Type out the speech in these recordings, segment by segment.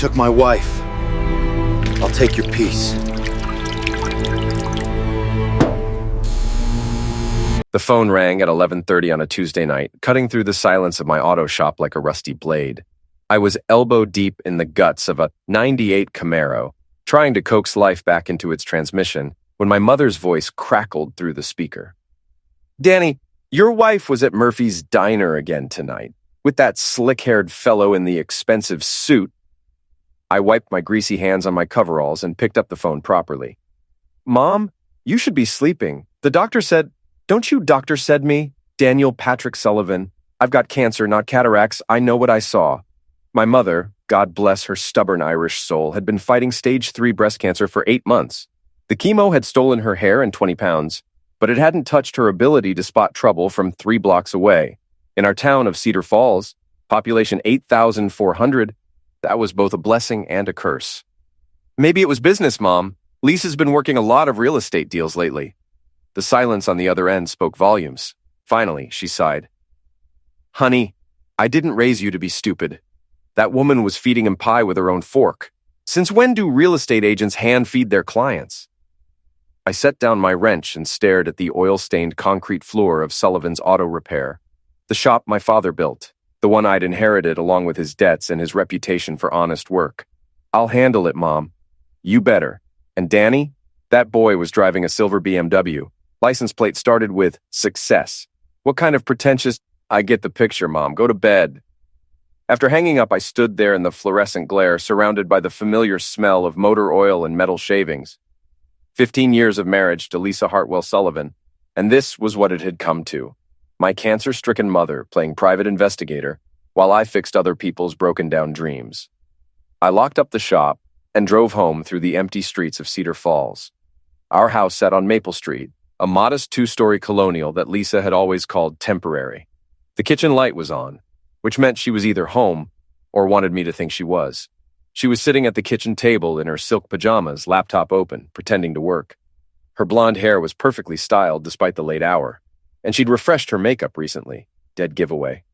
took my wife. I'll take your peace. The phone rang at 11:30 on a Tuesday night, cutting through the silence of my auto shop like a rusty blade. I was elbow deep in the guts of a '98 Camaro, trying to coax life back into its transmission, when my mother's voice crackled through the speaker. "Danny, your wife was at Murphy's Diner again tonight, with that slick-haired fellow in the expensive suit." I wiped my greasy hands on my coveralls and picked up the phone properly. "Mom, you should be sleeping. The doctor said..." "Don't you doctor said me, Daniel Patrick Sullivan. I've got cancer, not cataracts. I know what I saw." My mother, God bless her stubborn Irish soul, had been fighting stage 3 breast cancer for 8 months. The chemo had stolen her hair and 20 pounds, but it hadn't touched her ability to spot trouble from 3 blocks away. In our town of Cedar Falls, population 8,400, that was both a blessing and a curse. "Maybe it was business, Mom. Lisa's been working a lot of real estate deals lately." The silence on the other end spoke volumes. Finally, she sighed. "Honey, I didn't raise you to be stupid. That woman was feeding him pie with her own fork. Since when do real estate agents hand-feed their clients?" I set down my wrench and stared at the oil-stained concrete floor of Sullivan's Auto Repair, the shop my father built, the one I'd inherited along with his debts and his reputation for honest work. "I'll handle it, Mom. You better. And Danny? That boy was driving a silver BMW. License plate started with success. What kind of pretentious..." "I get the picture, Mom. Go to bed." After hanging up, I stood there in the fluorescent glare, surrounded by the familiar smell of motor oil and metal shavings. 15 years of marriage to Lisa Hartwell Sullivan, and this was what it had come to. My cancer-stricken mother playing private investigator, while I fixed other people's broken-down dreams. I locked up the shop and drove home through the empty streets of Cedar Falls. Our house sat on Maple Street, a modest 2-story colonial that Lisa had always called temporary. The kitchen light was on, which meant she was either home or wanted me to think she was. She was sitting at the kitchen table in her silk pajamas, laptop open, pretending to work. Her blonde hair was perfectly styled despite the late hour, and she'd refreshed her makeup recently. Dead giveaway.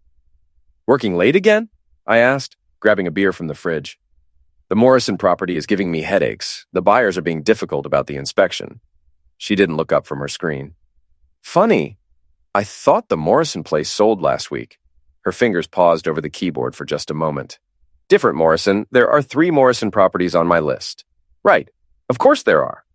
"Working late again?" I asked, grabbing a beer from the fridge. "The Morrison property is giving me headaches. The buyers are being difficult about the inspection." She didn't look up from her screen. "Funny. I thought the Morrison place sold last week." Her fingers paused over the keyboard for just a moment. "Different Morrison. There are 3 Morrison properties on my list." "Right. Of course there are."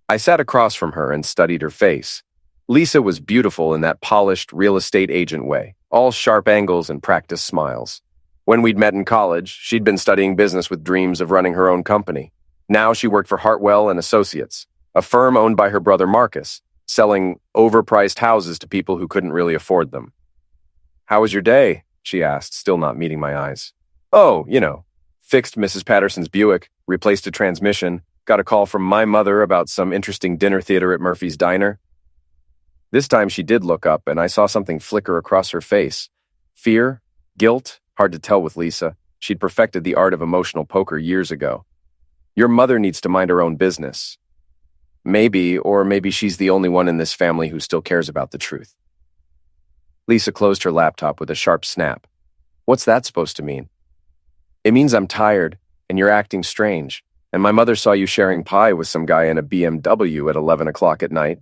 I sat across from her and studied her face. Lisa was beautiful in that polished real estate agent way, all sharp angles and practiced smiles. When we'd met in college, she'd been studying business with dreams of running her own company. Now she worked for Hartwell and Associates, a firm owned by her brother Marcus, selling overpriced houses to people who couldn't really afford them. "How was your day?" she asked, still not meeting my eyes. "Oh, fixed Mrs. Patterson's Buick, replaced a transmission, got a call from my mother about some interesting dinner theater at Murphy's Diner." This time she did look up, and I saw something flicker across her face. Fear? Guilt? Hard to tell with Lisa. She'd perfected the art of emotional poker years ago. "Your mother needs to mind her own business." Maybe, or maybe she's the only one in this family who still cares about the truth. Lisa closed her laptop with a sharp snap. "What's that supposed to mean?" "It means I'm tired, and you're acting strange, and my mother saw you sharing pie with some guy in a BMW at 11 o'clock at night."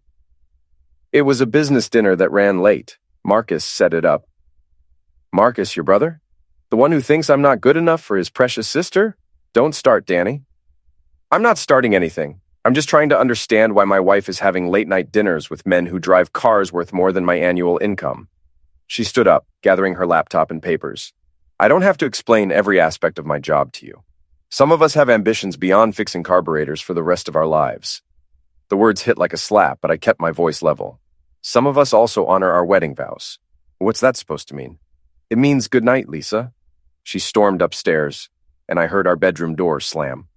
"It was a business dinner that ran late. Marcus set it up." "Marcus, your brother? The one who thinks I'm not good enough for his precious sister? Don't start, Danny." "I'm not starting anything. I'm just trying to understand why my wife is having late-night dinners with men who drive cars worth more than my annual income." She stood up, gathering her laptop and papers. "I don't have to explain every aspect of my job to you. Some of us have ambitions beyond fixing carburetors for the rest of our lives." The words hit like a slap, but I kept my voice level. "Some of us also honor our wedding vows." "What's that supposed to mean?" "It means good night, Lisa." She stormed upstairs, and I heard our bedroom door slam.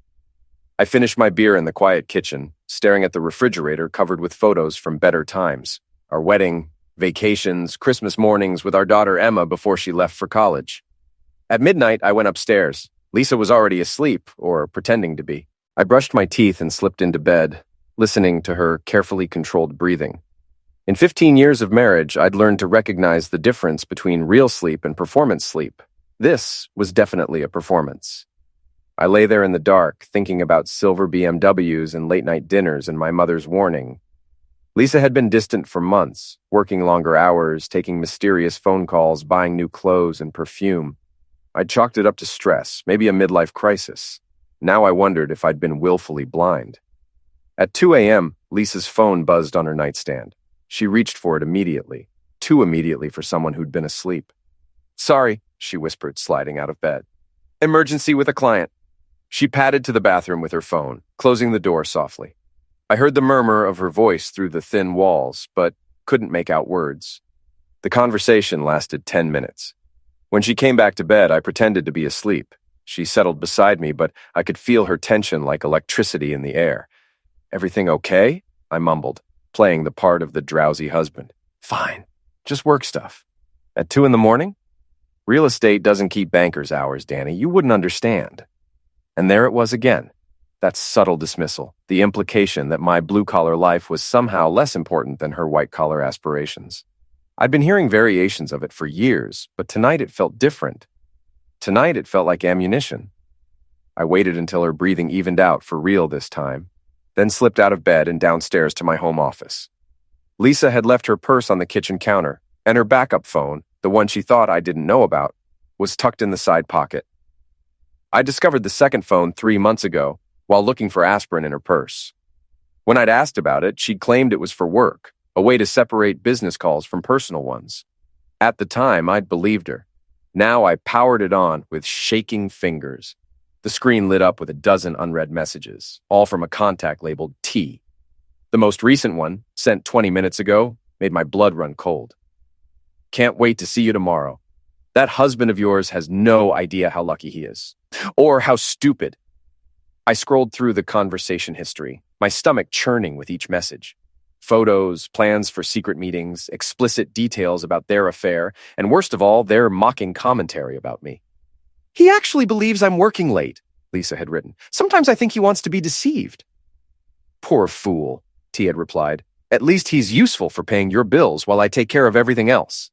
I finished my beer in the quiet kitchen, staring at the refrigerator covered with photos from better times. Our wedding, vacations, Christmas mornings with our daughter Emma before she left for college. At midnight, I went upstairs. Lisa was already asleep, or pretending to be. I brushed my teeth and slipped into bed, listening to her carefully controlled breathing. In 15 years of marriage, I'd learned to recognize the difference between real sleep and performance sleep. This was definitely a performance. I lay there in the dark, thinking about silver BMWs and late-night dinners and my mother's warning. Lisa had been distant for months, working longer hours, taking mysterious phone calls, buying new clothes and perfume. I'd chalked it up to stress, maybe a midlife crisis. Now I wondered if I'd been willfully blind. At 2 a.m., Lisa's phone buzzed on her nightstand. She reached for it immediately, too immediately for someone who'd been asleep. "Sorry," she whispered, sliding out of bed. "Emergency with a client." She padded to the bathroom with her phone, closing the door softly. I heard the murmur of her voice through the thin walls, but couldn't make out words. The conversation lasted 10 minutes. When she came back to bed, I pretended to be asleep. She settled beside me, but I could feel her tension like electricity in the air. "Everything okay?" I mumbled, playing the part of the drowsy husband. "Fine. Just work stuff." "At 2 in the morning? Real estate doesn't keep bankers' hours, Danny. You wouldn't understand." And there it was again. That subtle dismissal, the implication that my blue-collar life was somehow less important than her white-collar aspirations. I'd been hearing variations of it for years, but tonight it felt different. Tonight it felt like ammunition. I waited until her breathing evened out for real this time, then slipped out of bed and downstairs to my home office. Lisa had left her purse on the kitchen counter, and her backup phone, the one she thought I didn't know about, was tucked in the side pocket. I discovered the second phone 3 months ago while looking for aspirin in her purse. When I'd asked about it, she'd claimed it was for work, a way to separate business calls from personal ones. At the time, I'd believed her. Now I powered it on with shaking fingers. The screen lit up with a dozen unread messages, all from a contact labeled T. The most recent one, sent 20 minutes ago, made my blood run cold. "Can't wait to see you tomorrow. That husband of yours has no idea how lucky he is. Or how stupid." I scrolled through the conversation history, my stomach churning with each message. Photos, plans for secret meetings, explicit details about their affair, and worst of all, their mocking commentary about me. "He actually believes I'm working late," Lisa had written. "Sometimes I think he wants to be deceived." "Poor fool," T had replied. "At least he's useful for paying your bills while I take care of everything else."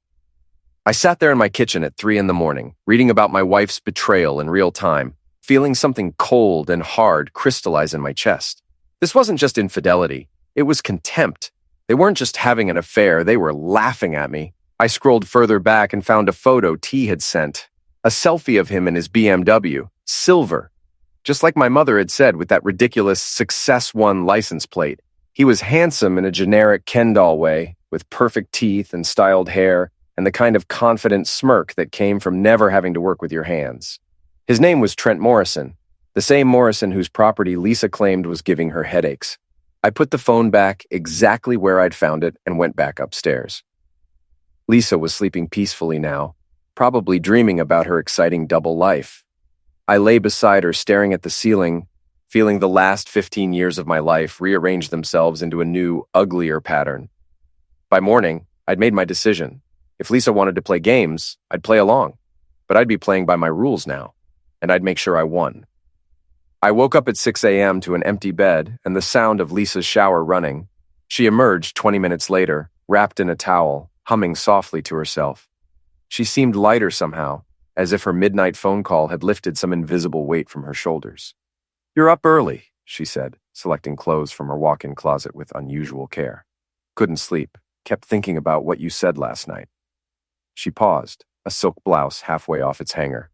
I sat there in my kitchen at 3 in the morning, reading about my wife's betrayal in real time, feeling something cold and hard crystallize in my chest. This wasn't just infidelity. It was contempt. They weren't just having an affair, they were laughing at me. I scrolled further back and found a photo T had sent. A selfie of him in his BMW, silver. Just like my mother had said with that ridiculous Success One license plate. He was handsome in a generic Ken doll way, with perfect teeth and styled hair, and the kind of confident smirk that came from never having to work with your hands. His name was Trent Morrison, the same Morrison whose property Lisa claimed was giving her headaches. I put the phone back exactly where I'd found it and went back upstairs. Lisa was sleeping peacefully now, probably dreaming about her exciting double life. I lay beside her staring at the ceiling, feeling the last 15 years of my life rearrange themselves into a new, uglier pattern. By morning, I'd made my decision. If Lisa wanted to play games, I'd play along, but I'd be playing by my rules now, and I'd make sure I won. I woke up at 6 a.m. to an empty bed and the sound of Lisa's shower running. She emerged 20 minutes later, wrapped in a towel, humming softly to herself. She seemed lighter somehow, as if her midnight phone call had lifted some invisible weight from her shoulders. "You're up early," she said, selecting clothes from her walk-in closet with unusual care. "Couldn't sleep, kept thinking about what you said last night." She paused, a silk blouse halfway off its hanger.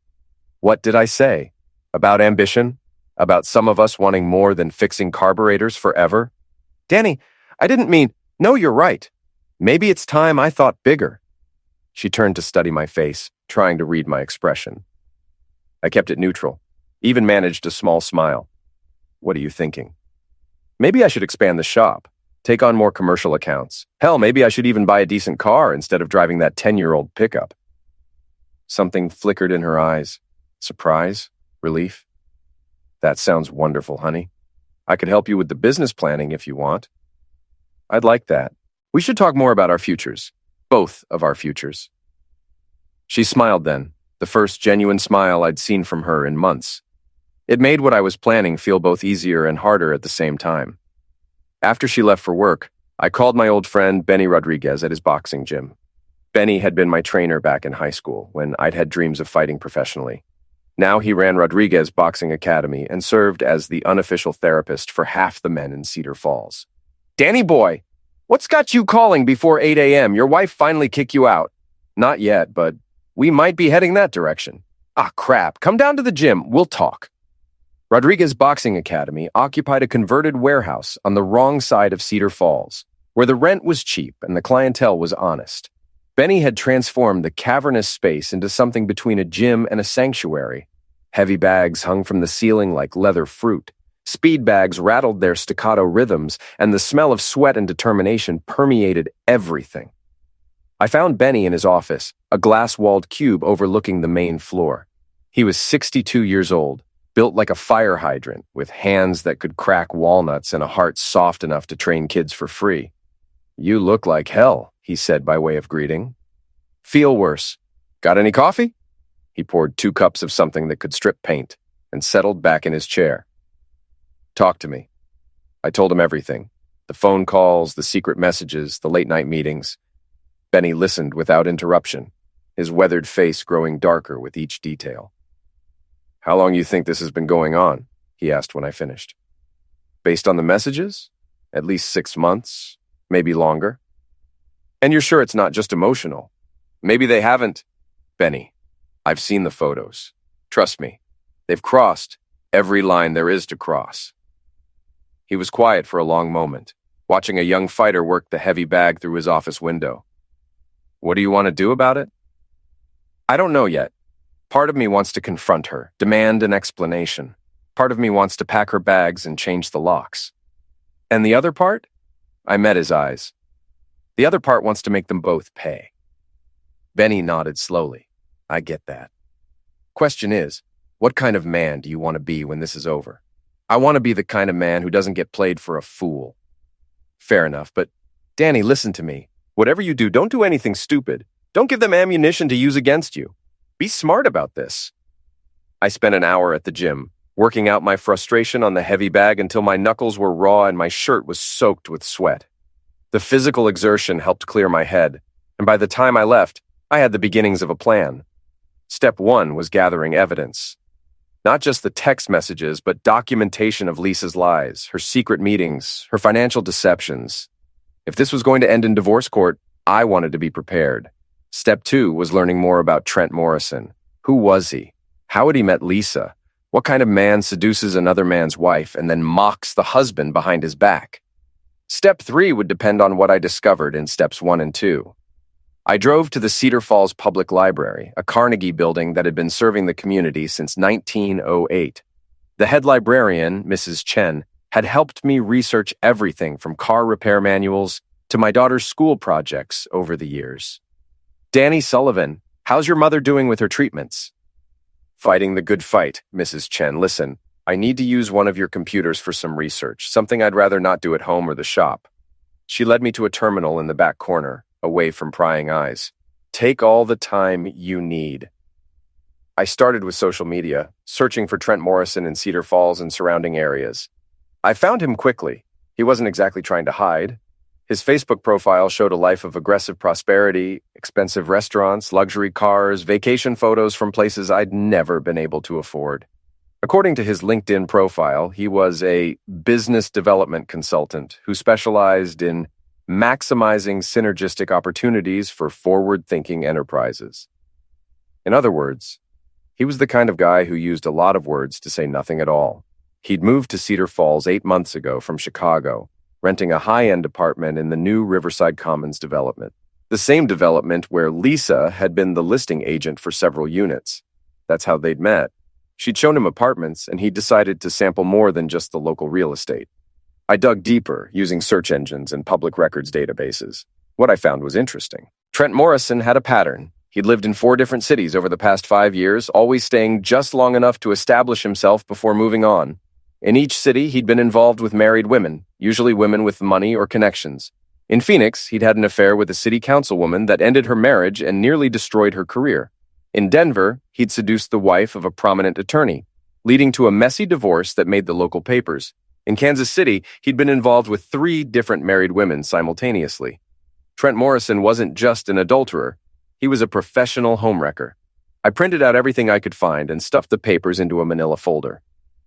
"What did I say? About ambition? About some of us wanting more than fixing carburetors forever?" "Danny, I didn't mean—" "No, you're right. Maybe it's time I thought bigger." She turned to study my face, trying to read my expression. I kept it neutral, even managed a small smile. "What are you thinking?" "Maybe I should expand the shop, take on more commercial accounts. Hell, maybe I should even buy a decent car instead of driving that 10-year-old pickup." Something flickered in her eyes. Surprise? Relief? "That sounds wonderful, honey. I could help you with the business planning if you want." "I'd like that. We should talk more about our futures. Both of our futures." She smiled then, the first genuine smile I'd seen from her in months. It made what I was planning feel both easier and harder at the same time. After she left for work, I called my old friend Benny Rodriguez at his boxing gym. Benny had been my trainer back in high school when I'd had dreams of fighting professionally. Now he ran Rodriguez Boxing Academy and served as the unofficial therapist for half the men in Cedar Falls. Danny boy, what's got you calling before 8 a.m.? Your wife finally kicked you out. Not yet, but we might be heading that direction. Ah, crap. Come down to the gym. We'll talk. Rodriguez Boxing Academy occupied a converted warehouse on the wrong side of Cedar Falls, where the rent was cheap and the clientele was honest. Benny had transformed the cavernous space into something between a gym and a sanctuary. Heavy bags hung from the ceiling like leather fruit. Speed bags rattled their staccato rhythms, and the smell of sweat and determination permeated everything. I found Benny in his office, a glass-walled cube overlooking the main floor. He was 62 years old, built like a fire hydrant, with hands that could crack walnuts and a heart soft enough to train kids for free. "You look like hell," he said by way of greeting. "Feel worse. Got any coffee?" He poured 2 cups of something that could strip paint and settled back in his chair. "Talk to me." I told him everything. The phone calls, the secret messages, the late-night meetings. Benny listened without interruption, his weathered face growing darker with each detail. "How long you think this has been going on?" he asked when I finished. "Based on the messages? At least 6 months, maybe longer." "And you're sure it's not just emotional? Maybe they haven't—" "Benny, I've seen the photos. Trust me, they've crossed every line there is to cross." He was quiet for a long moment, watching a young fighter work the heavy bag through his office window. "What do you want to do about it?" "I don't know yet. Part of me wants to confront her, demand an explanation. Part of me wants to pack her bags and change the locks. And the other part?" I met his eyes. "The other part wants to make them both pay." Benny nodded slowly. "I get that. Question is, what kind of man do you want to be when this is over?" "I want to be the kind of man who doesn't get played for a fool." "Fair enough, but Danny, listen to me. Whatever you do, don't do anything stupid. Don't give them ammunition to use against you. Be smart about this." I spent an hour at the gym, working out my frustration on the heavy bag until my knuckles were raw and my shirt was soaked with sweat. The physical exertion helped clear my head, and by the time I left, I had the beginnings of a plan. Step 1 was gathering evidence. Not just the text messages, but documentation of Lisa's lies, her secret meetings, her financial deceptions. If this was going to end in divorce court, I wanted to be prepared. Step 2 was learning more about Trent Morrison. Who was he? How had he met Lisa? What kind of man seduces another man's wife and then mocks the husband behind his back? Step 3 would depend on what I discovered in steps 1 and 2. I drove to the Cedar Falls Public Library, a Carnegie building that had been serving the community since 1908. The head librarian, Mrs. Chen, had helped me research everything from car repair manuals to my daughter's school projects over the years. "Danny Sullivan, how's your mother doing with her treatments?" "Fighting the good fight, Mrs. Chen. Listen, I need to use one of your computers for some research, something I'd rather not do at home or the shop." She led me to a terminal in the back corner, away from prying eyes. "Take all the time you need." I started with social media, searching for Trent Morrison in Cedar Falls and surrounding areas. I found him quickly. He wasn't exactly trying to hide. His Facebook profile showed a life of aggressive prosperity, expensive restaurants, luxury cars, vacation photos from places I'd never been able to afford. According to his LinkedIn profile, he was a business development consultant who specialized in maximizing synergistic opportunities for forward-thinking enterprises. In other words, he was the kind of guy who used a lot of words to say nothing at all. He'd moved to Cedar Falls 8 months ago from Chicago, renting a high-end apartment in the new Riverside Commons development, the same development where Lisa had been the listing agent for several units. That's how they'd met. She'd shown him apartments, and he'd decided to sample more than just the local real estate. I dug deeper, using search engines and public records databases. What I found was interesting. Trent Morrison had a pattern. He'd lived in 4 different cities over the past 5 years, always staying just long enough to establish himself before moving on. In each city, he'd been involved with married women, usually women with money or connections. In Phoenix, he'd had an affair with a city councilwoman that ended her marriage and nearly destroyed her career. In Denver, he'd seduced the wife of a prominent attorney, leading to a messy divorce that made the local papers. In Kansas City, he'd been involved with 3 different married women simultaneously. Trent Morrison wasn't just an adulterer. He was a professional homewrecker. I printed out everything I could find and stuffed the papers into a manila folder.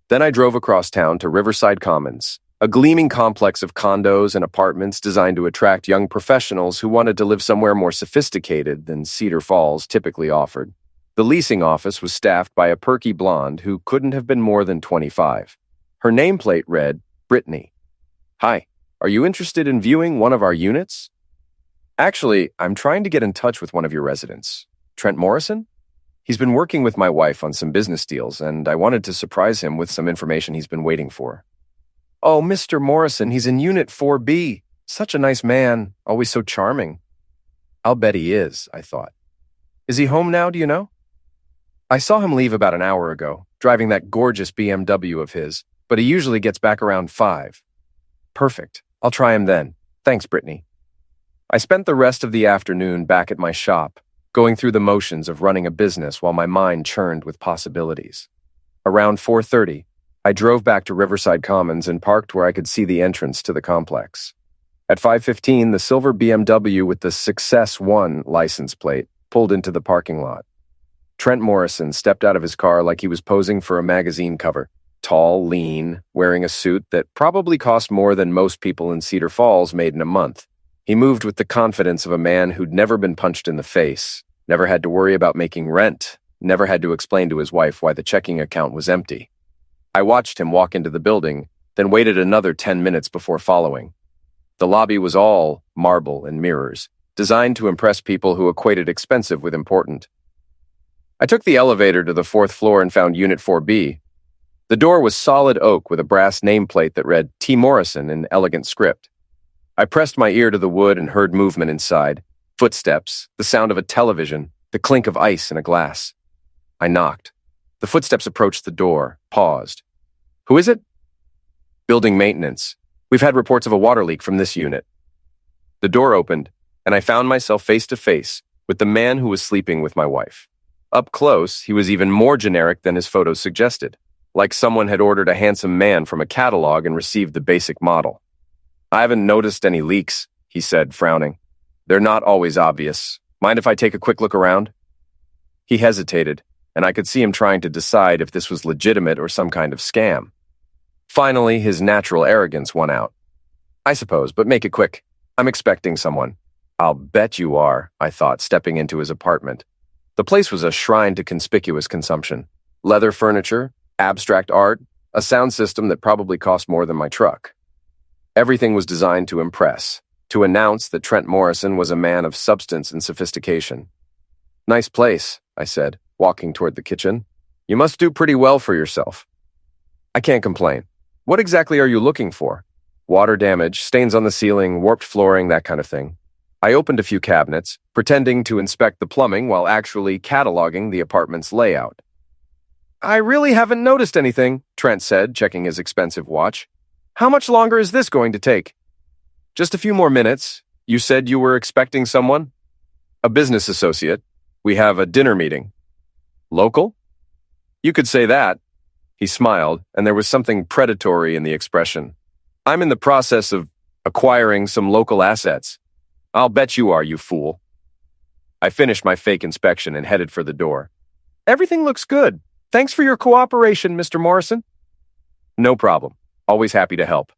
Then I drove across town to Riverside Commons, a gleaming complex of condos and apartments designed to attract young professionals who wanted to live somewhere more sophisticated than Cedar Falls typically offered. The leasing office was staffed by a perky blonde who couldn't have been more than 25. Her nameplate read, Brittany. Hi, are you interested in viewing one of our units? Actually, I'm trying to get in touch with one of your residents. Trent Morrison? He's been working with my wife on some business deals, and I wanted to surprise him with some information he's been waiting for. Oh, Mr. Morrison, he's in Unit 4B. Such a nice man, always so charming. I'll bet he is, I thought. Is he home now, do you know? I saw him leave about an hour ago, driving that gorgeous BMW of his, but he usually gets back around 5. Perfect. I'll try him then. Thanks, Brittany. I spent the rest of the afternoon back at my shop, going through the motions of running a business while my mind churned with possibilities. Around 4:30, I drove back to Riverside Commons and parked where I could see the entrance to the complex. At 5:15, the silver BMW with the Success 1 license plate pulled into the parking lot. Trent Morrison stepped out of his car like he was posing for a magazine cover, tall, lean, wearing a suit that probably cost more than most people in Cedar Falls made in a month. He moved with the confidence of a man who'd never been punched in the face, never had to worry about making rent, never had to explain to his wife why the checking account was empty. I watched him walk into the building, then waited another 10 minutes before following. The lobby was all marble and mirrors, designed to impress people who equated expensive with important. I took the elevator to the 4th floor and found Unit 4B. The door was solid oak with a brass nameplate that read T. Morrison in elegant script. I pressed my ear to the wood and heard movement inside. Footsteps, the sound of a television, the clink of ice in a glass. I knocked. The footsteps approached the door, paused. Who is it? Building maintenance. We've had reports of a water leak from this unit. The door opened, and I found myself face to face with the man who was sleeping with my wife. Up close, he was even more generic than his photos suggested, like someone had ordered a handsome man from a catalog and received the basic model. I haven't noticed any leaks, he said, frowning. They're not always obvious. Mind if I take a quick look around? He hesitated, and I could see him trying to decide if this was legitimate or some kind of scam. Finally, his natural arrogance won out. I suppose, but make it quick. I'm expecting someone. I'll bet you are, I thought, stepping into his apartment. The place was a shrine to conspicuous consumption. Leather furniture, abstract art, a sound system that probably cost more than my truck. Everything was designed to impress, to announce that Trent Morrison was a man of substance and sophistication. Nice place, I said, walking toward the kitchen. You must do pretty well for yourself. I can't complain. What exactly are you looking for? Water damage, stains on the ceiling, warped flooring, that kind of thing. I opened a few cabinets, pretending to inspect the plumbing while actually cataloging the apartment's layout. I really haven't noticed anything, Trent said, checking his expensive watch. How much longer is this going to take? Just a few more minutes. You said you were expecting someone? A business associate. We have a dinner meeting. Local? You could say that. He smiled, and there was something predatory in the expression. I'm in the process of acquiring some local assets. I'll bet you are, you fool. I finished my fake inspection and headed for the door. Everything looks good. Thanks for your cooperation, Mr. Morrison. No problem. Always happy to help.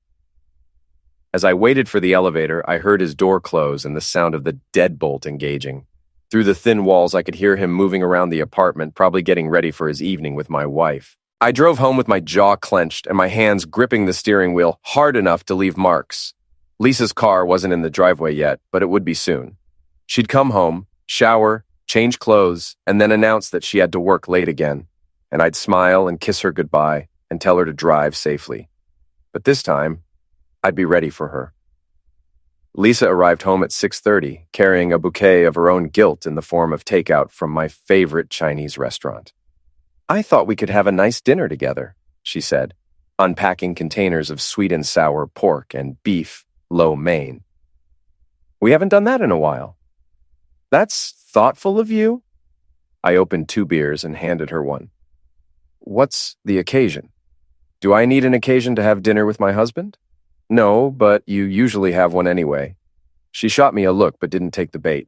As I waited for the elevator, I heard his door close and the sound of the deadbolt engaging. Through the thin walls, I could hear him moving around the apartment, probably getting ready for his evening with my wife. I drove home with my jaw clenched and my hands gripping the steering wheel hard enough to leave marks. Lisa's car wasn't in the driveway yet, but it would be soon. She'd come home, shower, change clothes, and then announce that she had to work late again. And I'd smile and kiss her goodbye and tell her to drive safely. But this time, I'd be ready for her. Lisa arrived home at 6:30, carrying a bouquet of her own guilt in the form of takeout from my favorite Chinese restaurant. I thought we could have a nice dinner together, she said, unpacking containers of sweet and sour pork and beef, lo mein. We haven't done that in a while. That's thoughtful of you. I opened 2 beers and handed her one. What's the occasion? Do I need an occasion to have dinner with my husband? No, but you usually have one anyway. She shot me a look but didn't take the bait.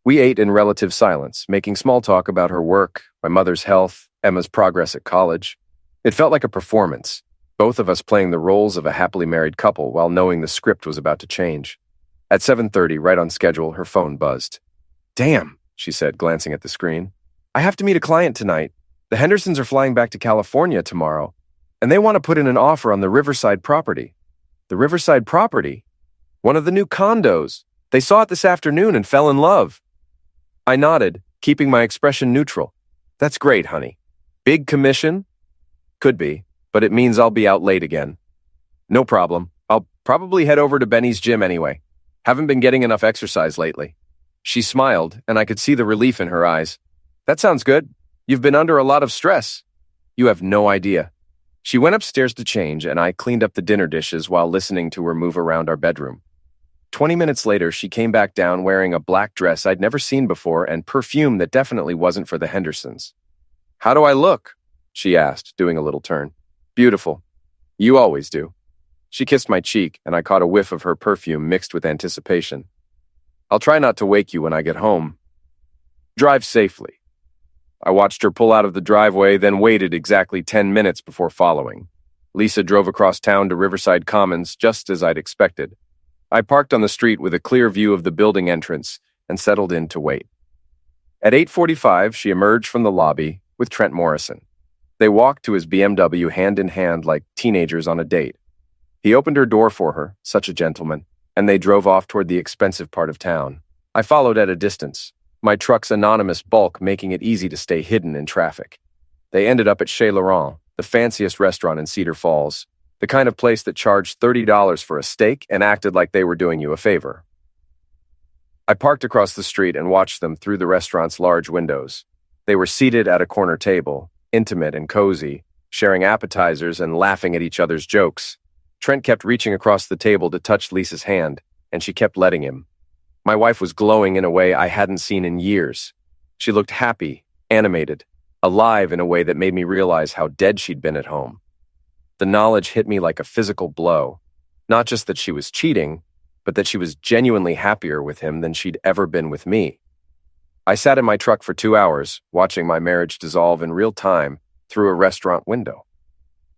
We ate in relative silence, making small talk about her work, my mother's health, Emma's progress at college. It felt like a performance, both of us playing the roles of a happily married couple while knowing the script was about to change. At 7:30, right on schedule, her phone buzzed. "Damn," she said, glancing at the screen. "I have to meet a client tonight. The Hendersons are flying back to California tomorrow, and they want to put in an offer on the Riverside property." "The Riverside property?" "One of the new condos. They saw it this afternoon and fell in love." I nodded, keeping my expression neutral. "That's great, honey. Big commission?" "Could be, but it means I'll be out late again." "No problem. I'll probably head over to Benny's gym anyway. Haven't been getting enough exercise lately." She smiled, and I could see the relief in her eyes. "That sounds good. You've been under a lot of stress." "You have no idea." She went upstairs to change, and I cleaned up the dinner dishes while listening to her move around our bedroom. 20 minutes later, she came back down wearing a black dress I'd never seen before and perfume that definitely wasn't for the Hendersons. "How do I look?" she asked, doing a little turn. "Beautiful. You always do." She kissed my cheek, and I caught a whiff of her perfume mixed with anticipation. "I'll try not to wake you when I get home. Drive safely." I watched her pull out of the driveway, then waited exactly 10 minutes before following. Lisa drove across town to Riverside Commons, just as I'd expected. I parked on the street with a clear view of the building entrance and settled in to wait. At 8:45, she emerged from the lobby with Trent Morrison. They walked to his BMW hand in hand like teenagers on a date. He opened her door for her, such a gentleman, and they drove off toward the expensive part of town. I followed at a distance, my truck's anonymous bulk making it easy to stay hidden in traffic. They ended up at Chez Laurent, the fanciest restaurant in Cedar Falls, the kind of place that charged $30 for a steak and acted like they were doing you a favor. I parked across the street and watched them through the restaurant's large windows. They were seated at a corner table, intimate and cozy, sharing appetizers and laughing at each other's jokes. Trent kept reaching across the table to touch Lisa's hand, and she kept letting him. My wife was glowing in a way I hadn't seen in years. She looked happy, animated, alive in a way that made me realize how dead she'd been at home. The knowledge hit me like a physical blow. Not just that she was cheating, but that she was genuinely happier with him than she'd ever been with me. I sat in my truck for 2 hours, watching my marriage dissolve in real time through a restaurant window.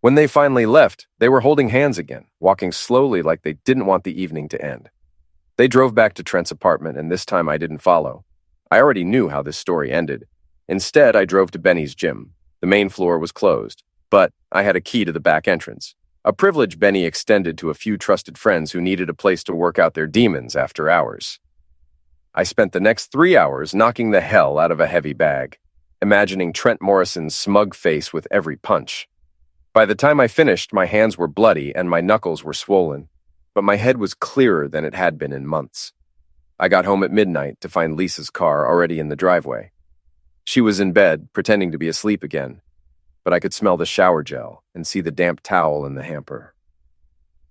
When they finally left, they were holding hands again, walking slowly like they didn't want the evening to end. They drove back to Trent's apartment, and this time I didn't follow. I already knew how this story ended. Instead, I drove to Benny's gym. The main floor was closed, but I had a key to the back entrance, a privilege Benny extended to a few trusted friends who needed a place to work out their demons after hours. I spent the next 3 hours knocking the hell out of a heavy bag, imagining Trent Morrison's smug face with every punch. By the time I finished, my hands were bloody and my knuckles were swollen, but my head was clearer than it had been in months. I got home at midnight to find Lisa's car already in the driveway. She was in bed, pretending to be asleep again, but I could smell the shower gel and see the damp towel in the hamper.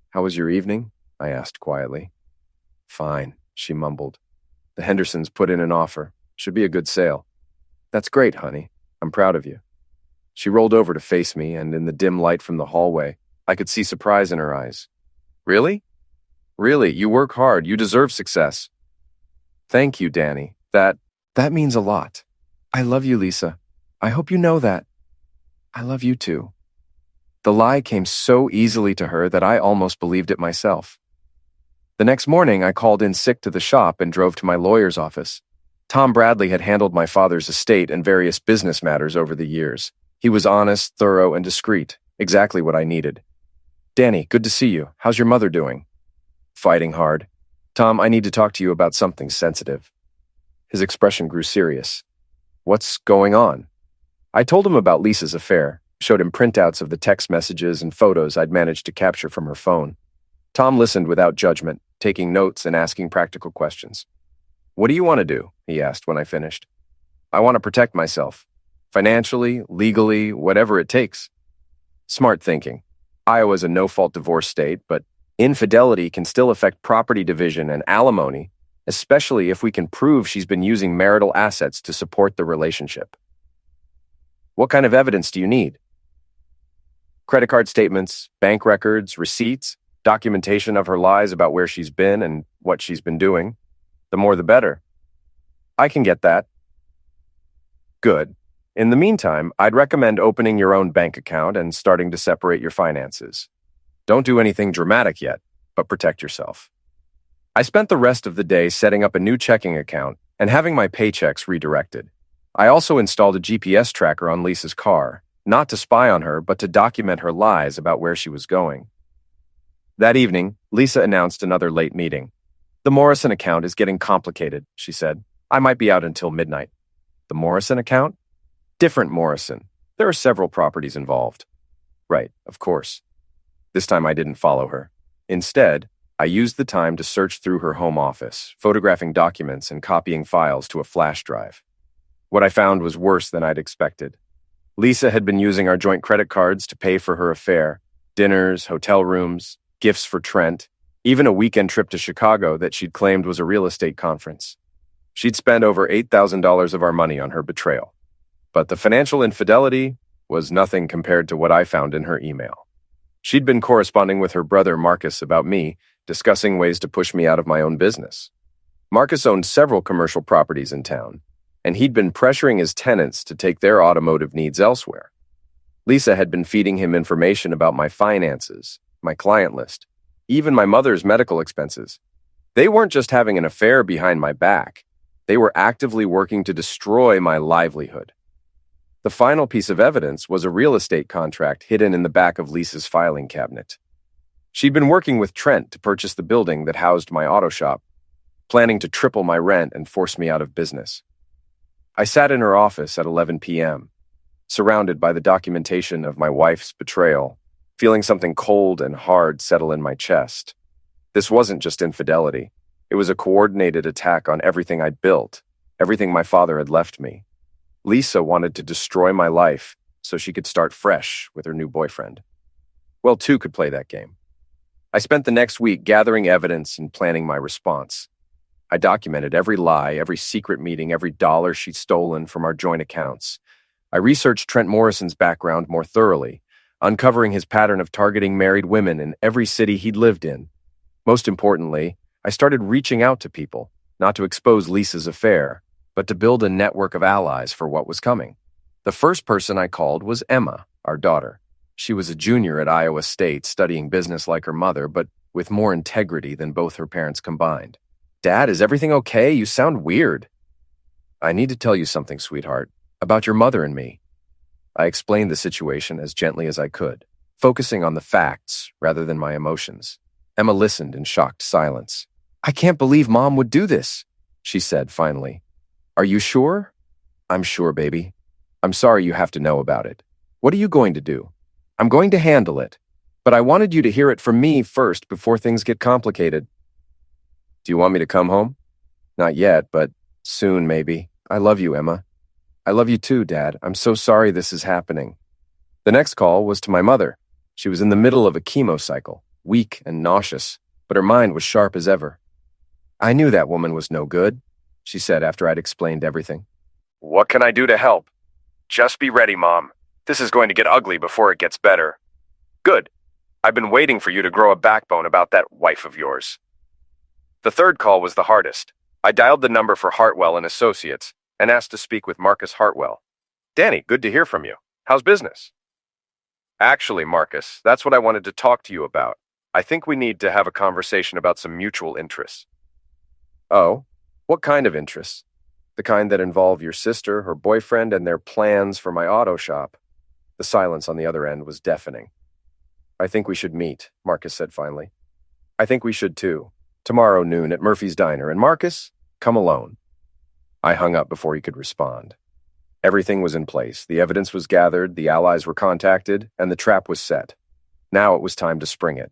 "How was your evening?" I asked quietly. "Fine," she mumbled. "The Hendersons put in an offer. Should be a good sale." "That's great, honey. I'm proud of you." She rolled over to face me, and in the dim light from the hallway, I could see surprise in her eyes. "Really? Really, you work hard. You deserve success." "Thank you, Danny. That means a lot. I love you, Lisa. I hope you know that. I love you too." The lie came so easily to her that I almost believed it myself. The next morning, I called in sick to the shop and drove to my lawyer's office. Tom Bradley had handled my father's estate and various business matters over the years. He was honest, thorough, and discreet, exactly what I needed. "Danny, good to see you. How's your mother doing?" "Fighting hard. Tom, I need to talk to you about something sensitive." His expression grew serious. "What's going on?" I told him about Lisa's affair, showed him printouts of the text messages and photos I'd managed to capture from her phone. Tom listened without judgment, taking notes and asking practical questions. "What do you want to do?" he asked when I finished. "I want to protect myself. Financially, legally, whatever it takes." Smart thinking. Iowa's a no-fault divorce state, but infidelity can still affect property division and alimony, especially if we can prove she's been using marital assets to support the relationship. "What kind of evidence do you need?" "Credit card statements, bank records, receipts, documentation of her lies about where she's been and what she's been doing. The more the better." I can get that. Good. In the meantime, I'd recommend opening your own bank account and starting to separate your finances. Don't do anything dramatic yet, but protect yourself. I spent the rest of the day setting up a new checking account and having my paychecks redirected. I also installed a GPS tracker on Lisa's car, not to spy on her, but to document her lies about where she was going. That evening, Lisa announced another late meeting. The Morrison account is getting complicated, she said. I might be out until midnight. The Morrison account? Different Morrison. There are several properties involved. Right, of course. This time I didn't follow her. Instead, I used the time to search through her home office, photographing documents and copying files to a flash drive. What I found was worse than I'd expected. Lisa had been using our joint credit cards to pay for her affair, dinners, hotel rooms, gifts for Trent, even a weekend trip to Chicago that she'd claimed was a real estate conference. She'd spent over $8,000 of our money on her betrayal. But the financial infidelity was nothing compared to what I found in her email. She'd been corresponding with her brother Marcus about me, discussing ways to push me out of my own business. Marcus owned several commercial properties in town, and he'd been pressuring his tenants to take their automotive needs elsewhere. Lisa had been feeding him information about my finances, my client list, even my mother's medical expenses. They weren't just having an affair behind my back. They were actively working to destroy my livelihood. The final piece of evidence was a real estate contract hidden in the back of Lisa's filing cabinet. She'd been working with Trent to purchase the building that housed my auto shop, planning to triple my rent and force me out of business. I sat in her office at 11 p.m., surrounded by the documentation of my wife's betrayal, feeling something cold and hard settle in my chest. This wasn't just infidelity. It was a coordinated attack on everything I'd built, everything my father had left me. Lisa wanted to destroy my life so she could start fresh with her new boyfriend. Well, two could play that game. I spent the next week gathering evidence and planning my response. I documented every lie, every secret meeting, every dollar she'd stolen from our joint accounts. I researched Trent Morrison's background more thoroughly, uncovering his pattern of targeting married women in every city he'd lived in. Most importantly, I started reaching out to people, not to expose Lisa's affair, but to build a network of allies for what was coming. The first person I called was Emma, our daughter. She was a junior at Iowa State, studying business like her mother, but with more integrity than both her parents combined. Dad, is everything okay? You sound weird. I need to tell you something, sweetheart, about your mother and me. I explained the situation as gently as I could, focusing on the facts rather than my emotions. Emma listened in shocked silence. I can't believe Mom would do this, she said finally. Are you sure? I'm sure, baby. I'm sorry you have to know about it. What are you going to do? I'm going to handle it, but I wanted you to hear it from me first before things get complicated. Do you want me to come home? Not yet, but soon maybe. I love you, Emma. I love you too, Dad. I'm so sorry this is happening. The next call was to my mother. She was in the middle of a chemo cycle, weak and nauseous, but her mind was sharp as ever. I knew that woman was no good, she said after I'd explained everything. What can I do to help? Just be ready, Mom. This is going to get ugly before it gets better. Good. I've been waiting for you to grow a backbone about that wife of yours. The third call was the hardest. I dialed the number for Hartwell and Associates and asked to speak with Marcus Hartwell. Danny, good to hear from you. How's business? Actually, Marcus, that's what I wanted to talk to you about. I think we need to have a conversation about some mutual interests. Oh? What kind of interests? The kind that involve your sister, her boyfriend, and their plans for my auto shop. The silence on the other end was deafening. I think we should meet, Marcus said finally. I think we should too. Tomorrow noon at Murphy's Diner. And Marcus, come alone. I hung up before he could respond. Everything was in place. The evidence was gathered, the allies were contacted, and the trap was set. Now it was time to spring it.